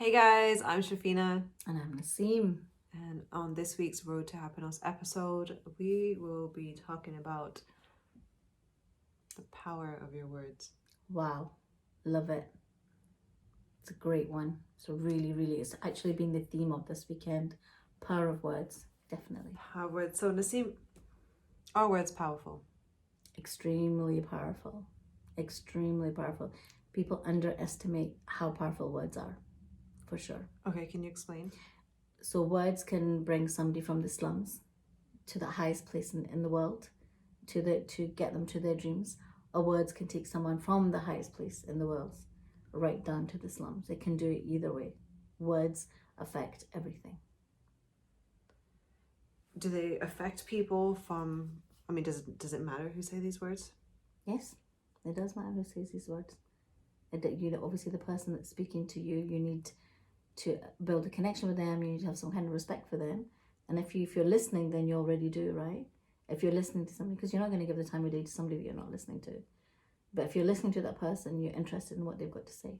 Hey guys, I'm Shafina, And I'm Naseem. and on this week's Road to Happiness episode, we will be talking about the power of your words. Wow, love it. It's a great one. So it's actually been the theme of this weekend. Power of words, definitely. Power of words. So Naseem, are words powerful? Extremely powerful. Extremely powerful. People underestimate how powerful words are, for sure. Okay, can you explain? So words can bring somebody from the slums to the highest place in the world, to get them to their dreams. Or words can take someone from the highest place in the world right down to the slums. It can do it either way. Words affect everything. Do they affect people from, does it matter who say these words? Yes, it does matter who says these words. Obviously the person that's speaking to you, you need to build a connection with them. You need to have some kind of respect for them. And if you're listening, then you already do, right? If you're listening to somebody, because you're not going to give the time of day to somebody that you're not listening to. But if you're listening to that person, you're interested in what they've got to say.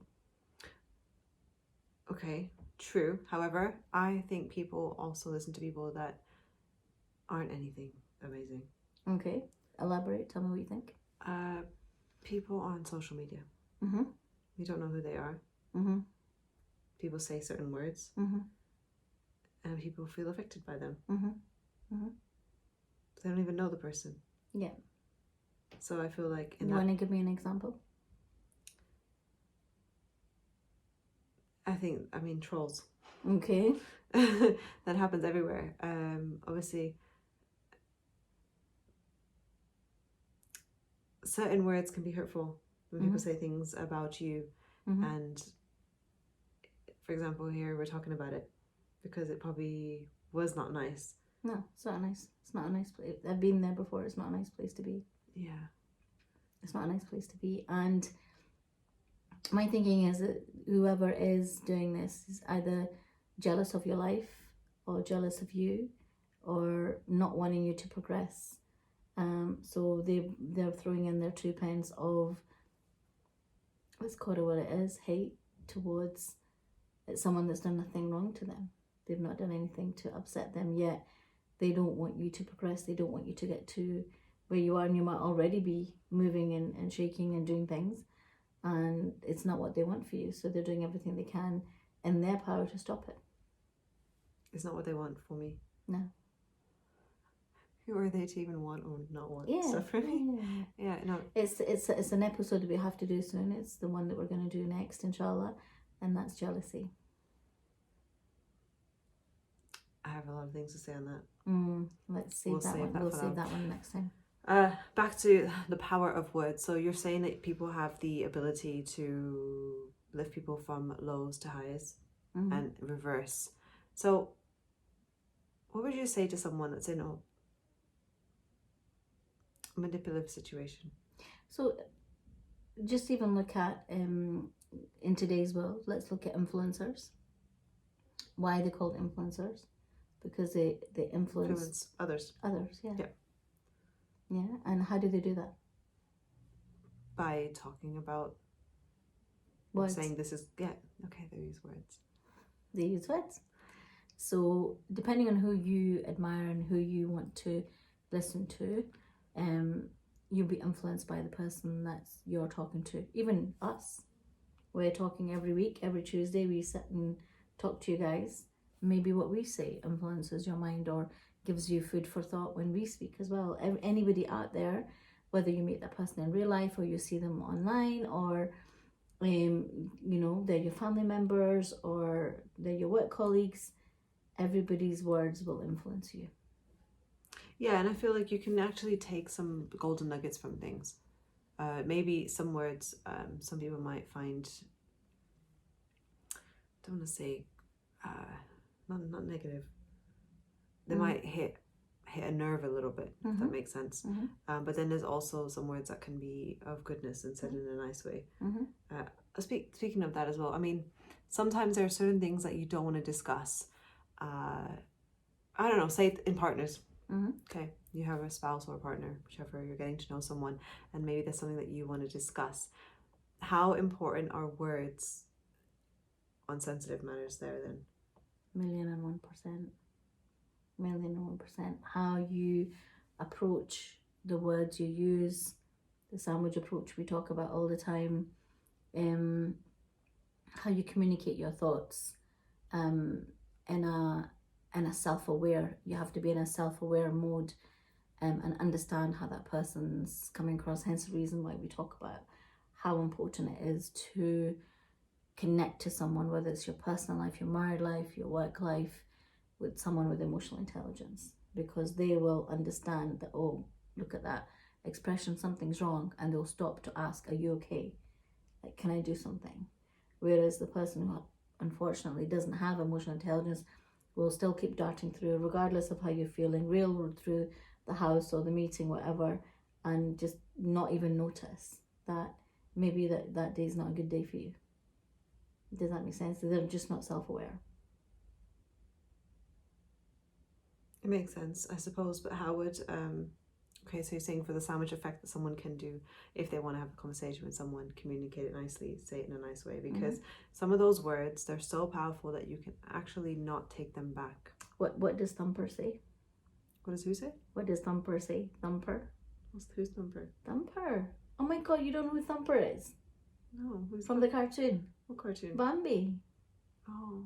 Okay, true. However, I think people also listen to people that aren't anything amazing. Okay, elaborate. Tell me what you think. People on social media. Mm-hmm. You don't know who they are. Mm-hmm. People say certain words. Mm-hmm. And people feel affected by them. Mm-hmm. Mm-hmm. They don't even know the person. Yeah. So I feel like you want to give me an example? I mean trolls. Okay. That happens everywhere. Obviously, certain words can be hurtful when people say things about you. Mm-hmm. And for example, here we're talking about it because it probably was not nice. No, it's not nice. It's not a nice place. I've been there before. It's not a nice place to be. Yeah. It's not a nice place to be. And my thinking is that whoever is doing this is either jealous of your life or jealous of you or not wanting you to progress. So they're throwing in their 2 pence of, let's call it what it is, hate towards someone that's done nothing wrong to them. They've not done anything to upset them, yet they don't want you to progress. They don't want you to get to where you are, and you might already be moving and shaking and doing things, and it's not what they want for you. So they're doing everything they can in their power to stop it. It's not what they want for me. No. Who are they to even want or not want stuff from me? Yeah, no. It's an episode that we have to do soon. It's the one that we're going to do next, inshallah, and that's jealousy. I have a lot of things to say on that. Let's save that one. We'll save that one next time. Back to the power of words. So you're saying that people have the ability to lift people from lows to highs and reverse. So what would you say to someone that's in a manipulative situation? So just even look at in today's world, let's look at influencers. Why are they called influencers? Because they influence others. Yeah. And how do they do that? By talking about words. Saying this is they use words. They use words. So depending on who you admire and who you want to listen to, you'll be influenced by the person that you're talking to. Even us, we're talking every week, every Tuesday. We sit and talk to you guys. Maybe what we say influences your mind or gives you food for thought when we speak as well. Anybody out there, whether you meet that person in real life or you see them online, or they're your family members or they're your work colleagues, everybody's words will influence you. Yeah, and I feel like you can actually take some golden nuggets from things. Maybe some words some people might find, don't want to say not negative. They might hit a nerve a little bit, if that makes sense. But then there's also some words that can be of goodness and said in a nice way. Speaking of that as well, I mean, sometimes there are certain things that you don't want to discuss. I don't know, say in partners. Okay, you have a spouse or a partner, whichever, you're getting to know someone, and maybe there's something that you want to discuss. How important are words on sensitive matters there then. 1,001%. 1,001%. How you approach the words you use, the sandwich approach we talk about all the time, how you communicate your thoughts, in a self-aware. You have to be in a self-aware mode, and understand how that person's coming across. Hence the reason why we talk about how important it is to connect to someone, whether it's your personal life, your married life, your work life, with someone with emotional intelligence, because they will understand that, oh, look at that expression, something's wrong, and they'll stop to ask, are you okay? Like, can I do something? Whereas the person who unfortunately doesn't have emotional intelligence will still keep darting through, regardless of how you're feeling, railroad through the house or the meeting, whatever, and just not even notice that maybe that day's not a good day for you. Does that make sense? They're just not self-aware. It makes sense, I suppose, but how would okay, so you're saying for the sandwich effect that someone can do if they want to have a conversation with someone, communicate it nicely, say it in a nice way, because some of those words, they're so powerful that you can actually not take them back. What does Thumper say? What does who say? What does Thumper say? Thumper? Who's Thumper? Thumper. Oh my god, you don't know who Thumper is? No, who's From the cartoon. What cartoon? Bambi. Oh.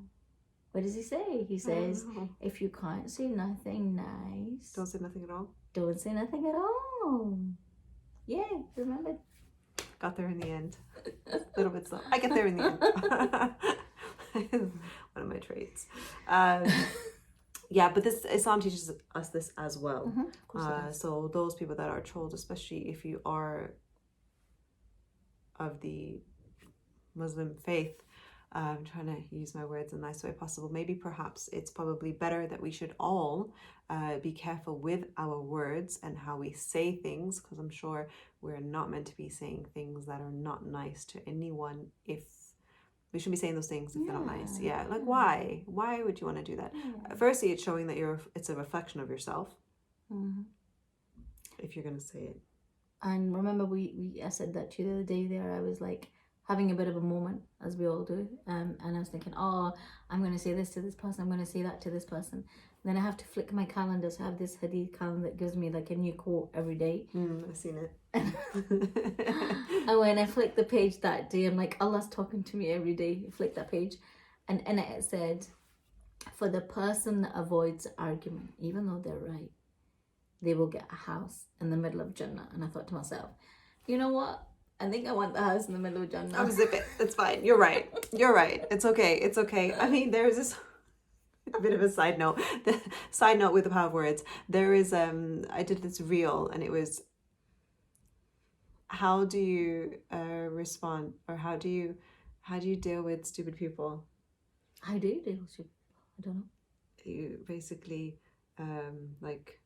What does he say? He says, if you can't say nothing nice, Don't say nothing at all? don't say nothing at all. Yeah, remember? Got there in the end. A little bit slow. I get there in the end. One of my traits. Yeah, but this Islam teaches us this as well. Of course it does. So those people that are trolled, especially if you are of the Muslim faith, I'm trying to use my words in the nice way possible. Maybe perhaps it's probably better that we should all be careful with our words and how we say things, because I'm sure we're not meant to be saying things that are not nice to anyone. If we shouldn't be saying those things if they're not nice. Yeah, like why? Why would you want to do that? Firstly, it's showing that it's a reflection of yourself. If you're going to say it. And remember, I said that to you the other day there. I was like having a bit of a moment, as we all do. And I was thinking, oh, I'm going to say this to this person. I'm going to say that to this person. And then I have to flick my calendar. So I have this hadith calendar that gives me like a new quote every day. I've seen it. And when I flick the page that day, I'm like, Allah's talking to me every day. I flick that page. And in it said, for the person that avoids argument, even though they're right, they will get a house in the middle of Jannah. And I thought to myself, you know what? I think I want the house in the middle of Jannah. Unzip it. It's fine. You're right. You're right. It's okay. It's okay. I mean, there's this bit of a side note. The side note with the power of words. There is I did this reel, and it was, how do you respond, or how do you deal with stupid people? How do you deal with stupid people? I don't know. You basically like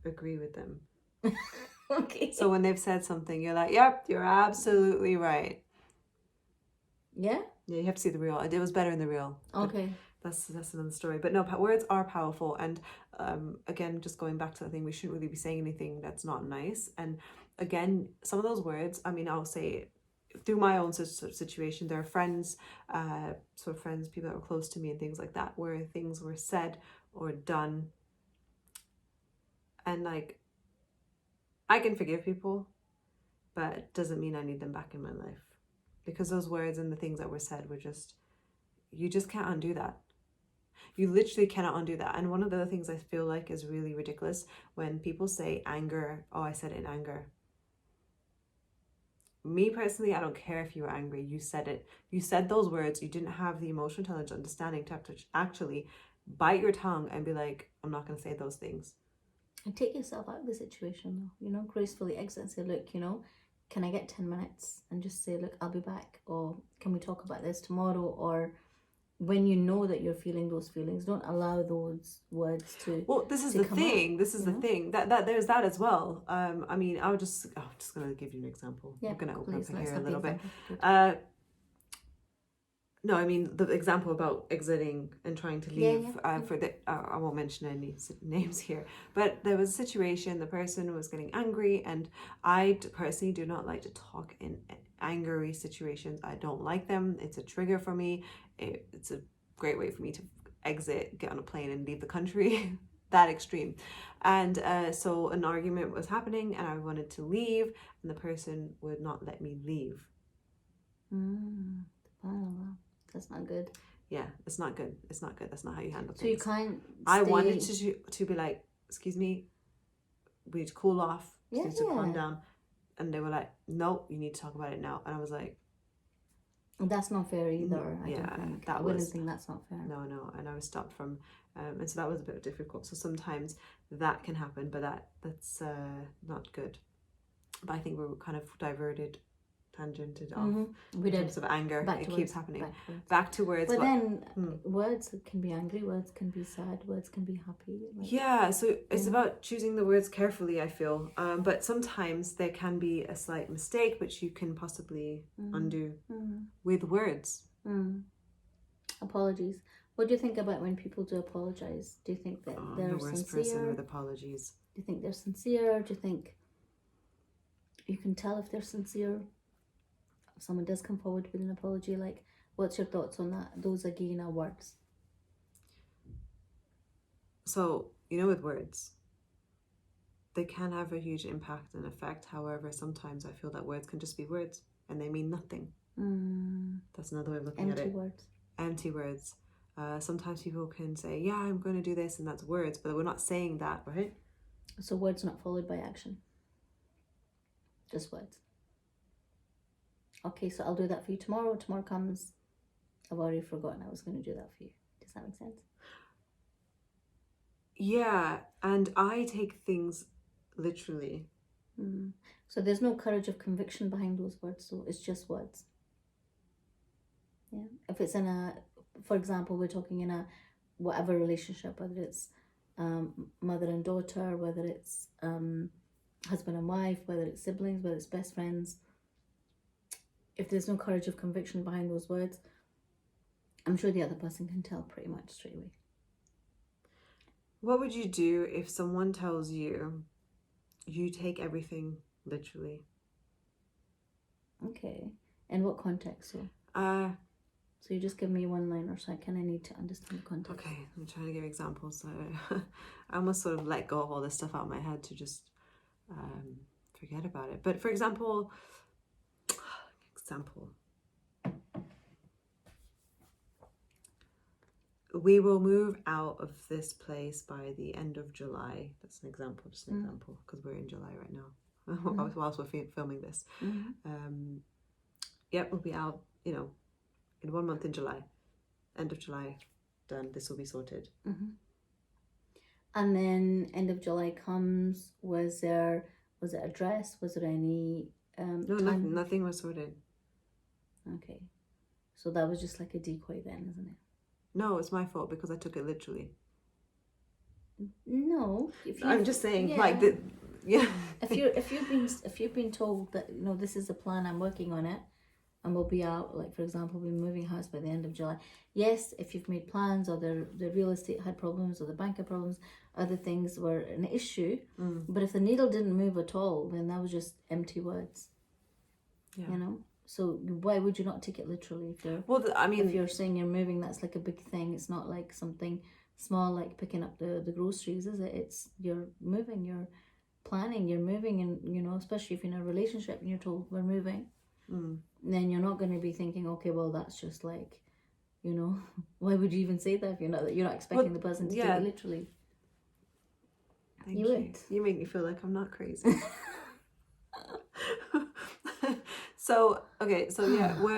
agree with them. Okay. So when they've said something, you're like, yep, you're absolutely right. Yeah? Yeah, you have to see the reel. It was better in the reel. Okay. That's another story. But no, words are powerful. And again, just going back to that thing, we shouldn't really be saying anything that's not nice. And again, some of those words, I mean, I'll say through my own sort of situation, there are friends, people that were close to me and things like that, where things were said or done. And like, I can forgive people, but it doesn't mean I need them back in my life. Because those words and the things that were said were you just can't undo that. You literally cannot undo that. And one of the other things I feel like is really ridiculous when people say anger, oh, I said it in anger. Me personally, I don't care if you were angry. You said it. You said those words. You didn't have the emotional intelligence understanding to actually bite your tongue and be like, I'm not going to say those things. And take yourself out of the situation, though. Gracefully exit and say, look, can I get 10 minutes? And just say, look, I'll be back. Or can we talk about this tomorrow? Or when you know that you're feeling those feelings, don't allow those words to. Well, this is the thing. This is the thing. That there's that as well. I mean, I'm just gonna give you an example. Yeah, I'm gonna open please, up here a little bit. Good. No, I mean the example about exiting and trying to leave. For the I won't mention any names here, but there was a situation. The person was getting angry, and I personally do not like to talk in angry situations, I don't like them. It's a trigger for me. It's a great way for me to exit, get on a plane and leave the country. That extreme. And so an argument was happening and I wanted to leave and the person would not let me leave. Wow, that's not good. Yeah, it's not good. It's not good. That's not how you handle So things. you can't I wanted to be like, excuse me, we need to cool off, we need to calm down. And they were like, no, you need to talk about it now. And I was like, that's not fair either. I wouldn't think that's not fair. No. And I was stopped from, and so that was a bit difficult. So sometimes that can happen, but that's not good. But I think we're kind of tangented off in terms of anger. It keeps happening. Back to words. But then words can be angry, words can be sad, words can be happy. Yeah, so it's about choosing the words carefully, I feel. But sometimes there can be a slight mistake, which you can possibly undo with words. Apologies. What do you think about when people do apologize? Do you think that they're the worst sincere? Person with apologies. Do you think they're sincere? Do you think you can tell if they're sincere? If someone does come forward with an apology, like, what's your thoughts on that? Those again are words. So, with words, they can have a huge impact and effect. However, sometimes I feel that words can just be words and they mean nothing. That's another way of looking at it. Empty words. Sometimes people can say, yeah, I'm going to do this, and that's words, but we're not saying that, right? So words not followed by action. Just words. Okay, so I'll do that for you tomorrow. Tomorrow comes, I've already forgotten I was going to do that for you. Does that make sense? Yeah, and I take things literally. So there's no courage of conviction behind those words, so it's just words. Yeah. If it's for example, we're talking in a whatever relationship, whether it's mother and daughter, whether it's husband and wife, whether it's siblings, whether it's best friends. If there's no courage of conviction behind those words, I'm sure the other person can tell pretty much straight away. What would you do if someone tells you take everything literally? Okay. In what context? So you just give me one line or so I kind of need to understand the context. Okay, I'm trying to give examples. I almost sort of let go of all this stuff out of my head to just forget about it. But for example, we will move out of this place by the end of July. That's an example, just an example, because we're in July right now, whilst we're filming this. We'll be out, in 1 month in July. End of July, done. This will be sorted. And then end of July comes. Was it a dress? Was there any No, nothing was sorted. Okay. So that was just like a decoy then, isn't it? No, it's my fault because I took it literally. No, I'm just saying, If you've been told that this is the plan, I'm working on it, and we'll be out. Like for example, we're moving house by the end of July. Yes, if you've made plans, or the real estate had problems, or the bank had problems, other things were an issue. But if the needle didn't move at all, then that was just empty words. Yeah. So why would you not take it literally? If you're saying you're moving, that's like a big thing. It's not like something small like picking up the groceries, is it? It's you're moving, you're planning, you're moving, and especially if you're in a relationship and you're told we're moving, then you're not going to be thinking, okay, well that's just like, why would you even say that if you're not expecting the person to take it literally? Thank you. You make me feel like I'm not crazy.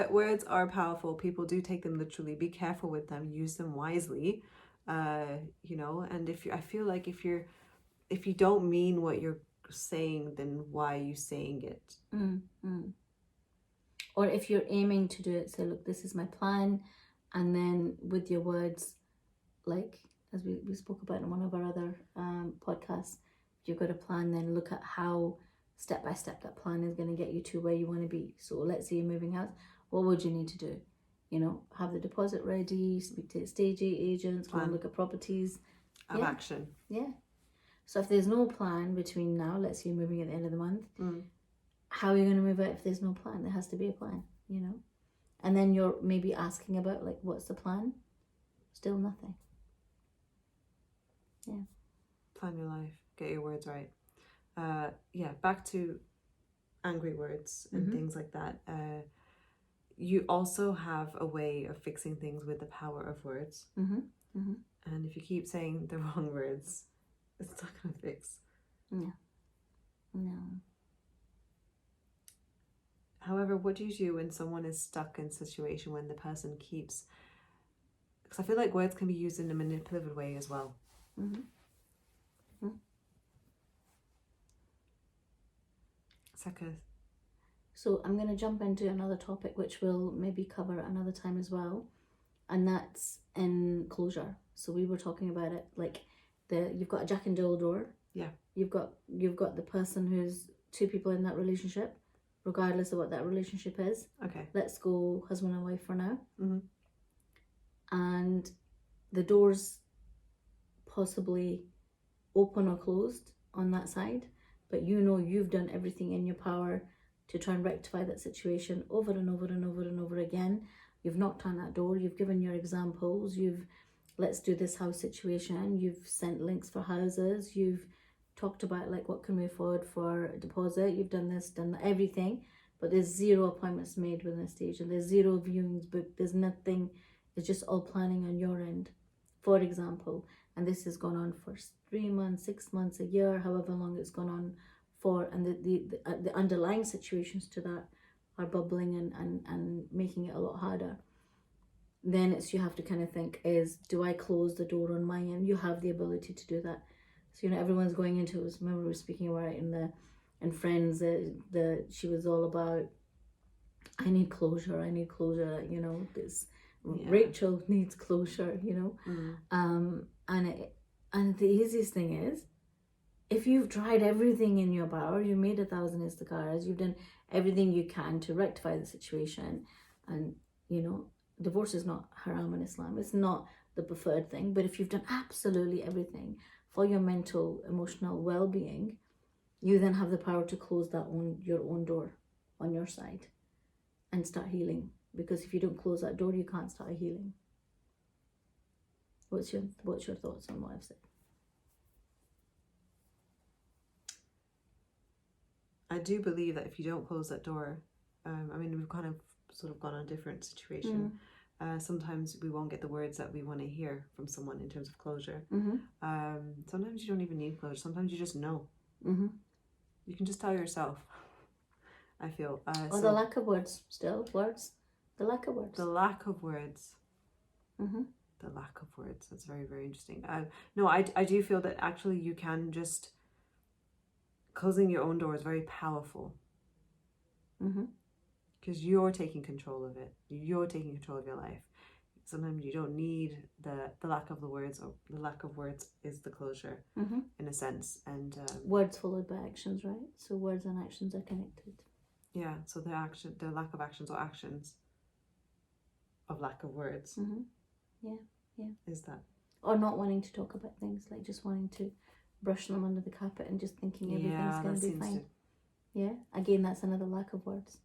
Words are powerful. People do take them literally. Be careful with them. Use them wisely. And I feel like if you don't mean what you're saying, then why are you saying it? Or if you're aiming to do it, say, look, this is my plan, and then with your words, like as we spoke about in one of our other podcasts, if you've got a plan, then look at how step by step that plan is going to get you to where you want to be. So let's say you're moving house, what would you need to do? Have the deposit ready, speak to estate agents, go and look at properties. Of action. Yeah. So if there's no plan between now, let's say you're moving at the end of the month, how are you going to move out if there's no plan? There has to be a plan, you know? And then you're maybe asking about, like, what's the plan? Still nothing. Yeah. Plan your life. Get your words right. Yeah, back to angry words and things like that. You also have a way of fixing things with the power of words. And if you keep saying the wrong words, it's not going to fix. No. However, what do you do when someone is stuck in a situation when the person keeps... Because I feel like words can be used in a manipulative way as well. So I'm going to jump into another topic which we'll maybe cover another time as well, and that's in closure. So we were talking about it, like you've got a Jack and Jill door. Yeah. You've got the person who's two people in that relationship, regardless of what that relationship is. Okay. Let's go husband and wife for now. Mm-hmm. And the door's possibly open or closed on that side, but you know you've done everything in your power to try and rectify that situation over and over and over and over again. You've knocked on that door, you've given your examples, let's do this house situation, you've sent links for houses, you've talked about like what can we afford for a deposit, you've done this, done that, everything, but there's 0 appointments made within the stage and there's 0 viewings booked, there's nothing, it's just all planning on your end, for example, and this has gone on for 3 months, 6 months, a year, however long it's gone on for, and the underlying situations to that are bubbling and making it a lot harder. Then you have to kind of think do I close the door on my end? You have the ability to do that. So, everyone's going into it. Remember we were speaking about it in Friends, she was all about, I need closure, this Rachel needs closure, and the easiest thing is, if you've tried everything in your power, you've made 1,000 istikharas, you've done everything you can to rectify the situation, and divorce is not haram in Islam, it's not the preferred thing, but if you've done absolutely everything for your mental, emotional well-being, you then have the power to close your own door on your side and start healing, because if you don't close that door, you can't start healing. What's your thoughts on what I've said? I do believe that if you don't close that door, we've kind of sort of gone on a different situation. Sometimes we won't get the words that we want to hear from someone in terms of closure. Sometimes you don't even need closure. Sometimes you just know. You can just tell yourself, I feel. The lack of words, still words. The lack of words. The lack of words. The lack of words. That's very, very interesting. I do feel that actually you can just... Closing your own door is very powerful. Because you're taking control of it. You're taking control of your life. Sometimes you don't need the lack of the words, or the lack of words is the closure, in a sense. And words followed by actions, right? So words and actions are connected. Yeah. So the lack of actions, or actions of lack of words. Yeah. Is that? Or not wanting to talk about things, like just wanting to brush them under the carpet and just thinking everything's going to be fine. Yeah, again, that's another lack of words.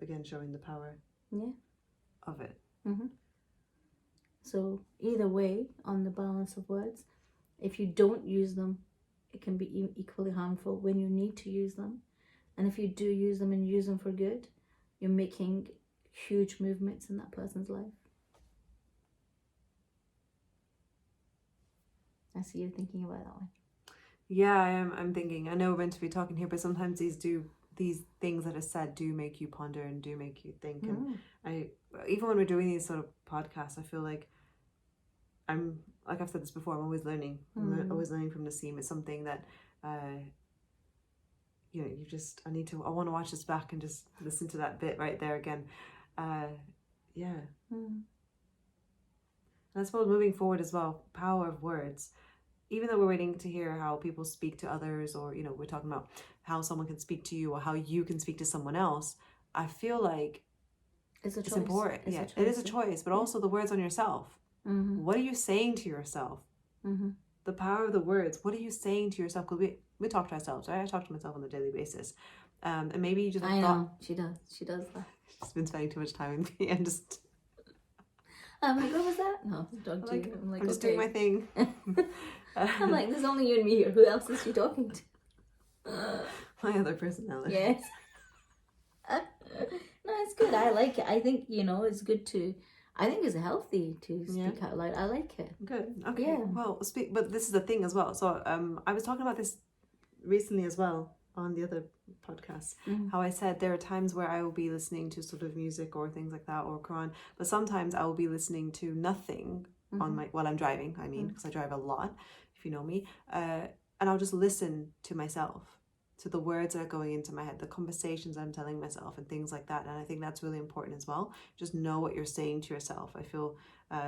Again, showing the power. Yeah. Of it. So either way, on the balance of words, if you don't use them, it can be equally harmful when you need to use them. And if you do use them and use them for good, you're making huge movements in that person's life. I see you thinking about that one. Yeah, I'm thinking. I know we're meant to be talking here, but sometimes these things that are said do make you ponder and do make you think. And even when we're doing these sort of podcasts, I feel like like I've said this before, I'm always learning. I'm always learning from Naseem. It's something that I want to watch this back and just listen to that bit right there again. Yeah. And I suppose moving forward as well, power of words. Even though we're waiting to hear how people speak to others, or we're talking about how someone can speak to you or how you can speak to someone else, I feel like it's important. It is a choice, but also the words on yourself. What are you saying to yourself? the power of the words. What are you saying to yourself? Because we talk to ourselves, right? I talk to myself on a daily basis. And maybe you just I know, she does that. She's been spending too much time with me and just... I'm like, what was that? No, talk to you. I'm like, I'm just doing my thing. I'm like, there's only you and me here. Who else is she talking to? My other personality. Yes. No, it's good. I like it. I think, it's good to... I think it's healthy to speak out loud. I like it. Good. Okay. Yeah. Well, but this is the thing as well. So I was talking about this recently as well on the other podcast. How I said there are times where I will be listening to sort of music or things like that or Quran, but sometimes I will be listening to nothing while I'm driving. I mean, because I drive a lot, if you know me, and I'll just listen to myself, to the words that are going into my head, the conversations I'm telling myself and things like that. And I think that's really important as well. Just know what you're saying to yourself. I feel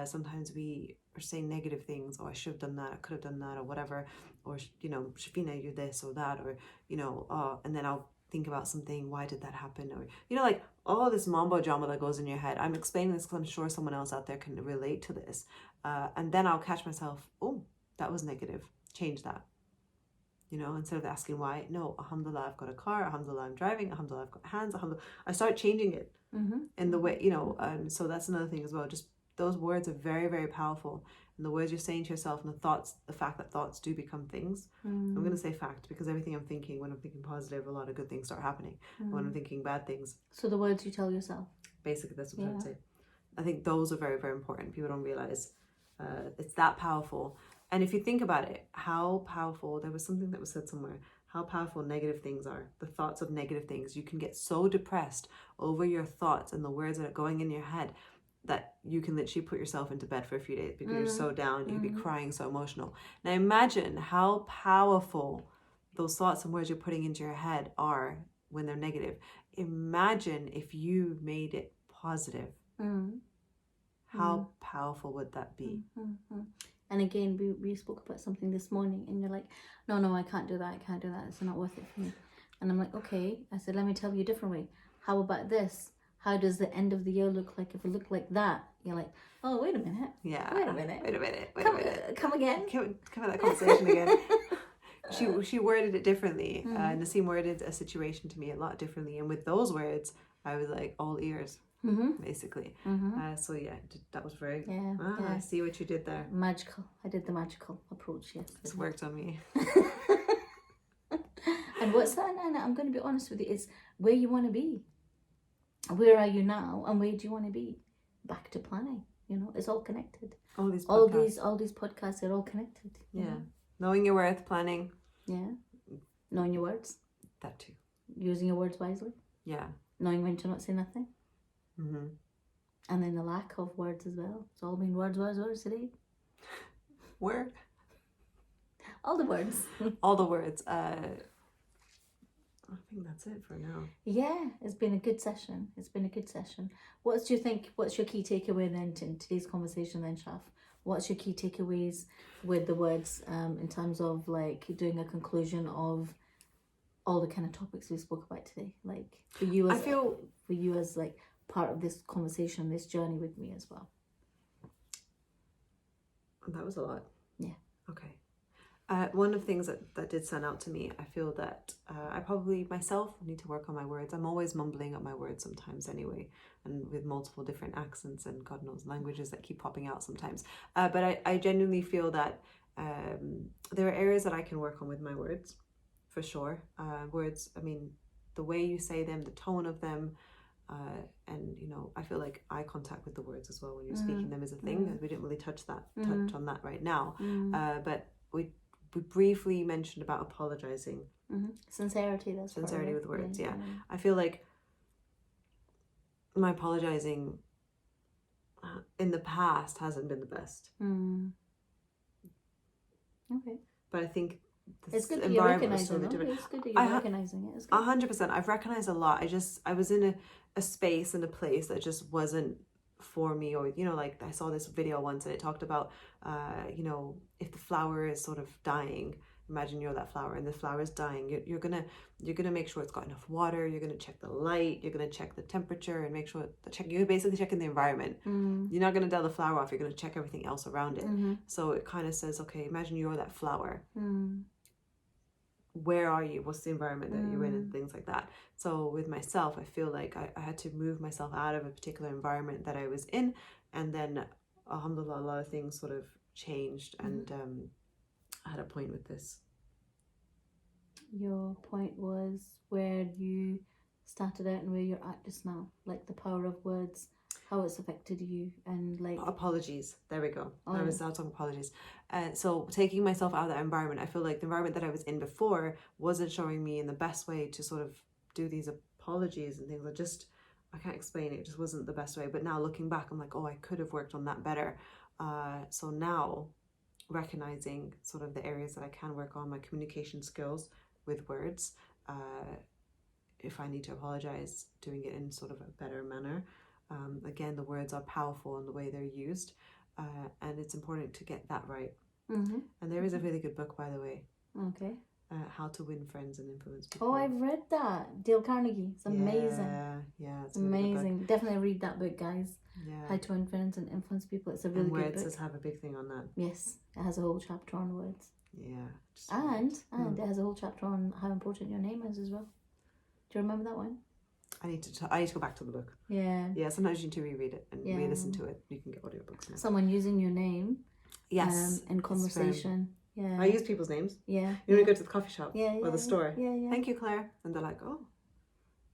sometimes we are saying negative things. Oh, I should have done that. I could have done that or whatever. Or, Shafina, you're this or that. Or, and then I'll think about something. Why did that happen? Or, like all this mambo jumbo that goes in your head. I'm explaining this because I'm sure someone else out there can relate to this. And then I'll catch myself, oh, that was negative. Change that. Instead of asking why, no, alhamdulillah, I've got a car, alhamdulillah, I'm driving, alhamdulillah, I've got hands, alhamdulillah. I start changing it in the way, so that's another thing as well. Just those words are very, very powerful. And the words you're saying to yourself and the fact that thoughts do become things. I'm going to say fact because everything I'm thinking, when I'm thinking positive, a lot of good things start happening. When I'm thinking bad things. So the words you tell yourself. Basically, that's what I would say. I think those are very, very important. People don't realize it's that powerful. And if you think about it, how powerful, there was something that was said somewhere, how powerful negative things are, the thoughts of negative things. You can get so depressed over your thoughts and the words that are going in your head that you can literally put yourself into bed for a few days because you're so down, you'd be crying, so emotional. Now imagine how powerful those thoughts and words you're putting into your head are when they're negative. Imagine if you made it positive. How powerful would that be? And again, we spoke about something this morning and you're like, no, I can't do that. It's not worth it for me. And I'm like, okay. I said, let me tell you a different way. How about this? How does the end of the year look like? If it looked like that, you're like, oh, wait a minute. Yeah. Wait a minute. Come again. Come at that conversation again. She worded it differently. Naseem worded a situation to me a lot differently. And with those words, I was like all ears. Basically. So yeah, that was very I see what you did there. Magical. I did the magical approach, yes. It's worked on me. And what's that? And I'm going to be honest with you, it's where you want to be. Where are you now and where do you want to be? Back to planning. It's all connected. All these podcasts are all connected. Yeah. Knowing your worth, planning. Yeah. Knowing your words. That too. Using your words wisely. Yeah. Knowing when to not say nothing. And then the lack of words as well. It's all been words today. Word. All the words. All the words. I think that's it for now. Yeah, it's been a good session. What's your key takeaway then in today's conversation then, Shaf? What's your key takeaways with the words in terms of like doing a conclusion of all the kind of topics we spoke about today? Like for you as like part of this conversation, this journey with me as well. That was a lot. Yeah. Okay. One of the things that did stand out to me, I feel that I probably myself need to work on my words. I'm always mumbling up my words sometimes anyway, and with multiple different accents and God knows languages that keep popping out sometimes. But I genuinely feel that there are areas that I can work on with my words, for sure. Words, I mean, the way you say them, the tone of them, and I feel like eye contact with the words as well when you're speaking them is a thing. We didn't really touch on that right now, but we briefly mentioned about apologizing. Sincerity with words. Yeah. I feel like my apologizing in the past hasn't been the best. Okay, but I think it's good that you're recognizing it. It's good that you're recognizing it. 100%. I've recognized a lot. I was in a space and a place that just wasn't for me, or like I saw this video once and it talked about if the flower is sort of dying, imagine you're that flower and the flower is dying. You're gonna make sure it's got enough water. You're gonna check the light. You're gonna check the temperature and make sure you're basically checking the environment. You're not gonna dull the flower off. You're gonna check everything else around it. So it kind of says, okay, imagine you're that flower. Where are you? What's the environment that you're in, and things like that. So with myself, I feel like I had to move myself out of a particular environment that I was in, and then alhamdulillah, a lot of things sort of changed, and I had a point with this. Your point was where you started out and where you're at just now, like the power of words, how it's affected you, and like apologies. There we go. I was talking apologies. So taking myself out of that environment, I feel like the environment that I was in before wasn't showing me in the best way to sort of do these apologies and things. I can't explain it. It just wasn't the best way. But now looking back, I'm like, oh, I could have worked on that better. So now recognizing sort of the areas that I can work on, my communication skills with words. If I need to apologize, doing it in sort of a better manner. Again, the words are powerful in the way they're used, and it's important to get that right. And there is a really good book, by the way. Okay. How to Win Friends and Influence People. Oh, I've read that. Dale Carnegie. It's amazing. Yeah, it's amazing. Definitely read that book, guys. Yeah. How to Win Friends and Influence People. It's a really good book. Words does have a big thing on that. Yes, it has a whole chapter on words. Yeah. And it has a whole chapter on how important your name is as well. Do you remember that one? I need to go back to the book. Yeah. Yeah, sometimes you need to reread it and re-listen to it. You can get audiobooks now. Someone using your name. Yes. In conversation. Yeah. I use people's names. Yeah. You want to go to the coffee shop or the store? Yeah. Thank you, Claire. And they're like, oh.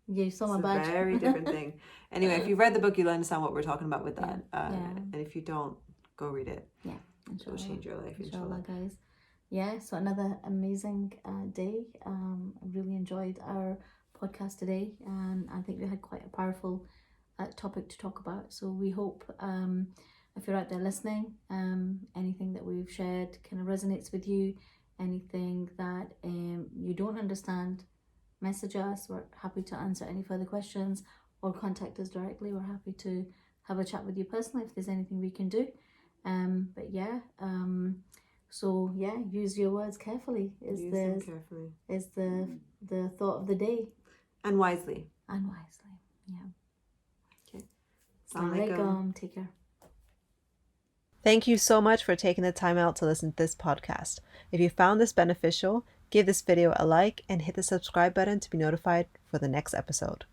Yeah, you saw my badge. It's a very different thing. Anyway, if you've read the book, you'll understand what we're talking about with that. And if you don't, go read it. Yeah. Inshallah. It'll change your life, inshallah, guys. Yeah, so another amazing day. I really enjoyed our podcast today, and I think we had quite a powerful topic to talk about. So we hope if you're out there listening, anything that we've shared kind of resonates with you, anything that you don't understand, message us. We're happy to answer any further questions, or contact us directly. We're happy to have a chat with you personally if there's anything we can do. So use your words carefully is the thought of the day. And wisely. Yeah. Okay. Assalamu alaikum. Take care. Thank you so much for taking the time out to listen to this podcast. If you found this beneficial, give this video a like and hit the subscribe button to be notified for the next episode.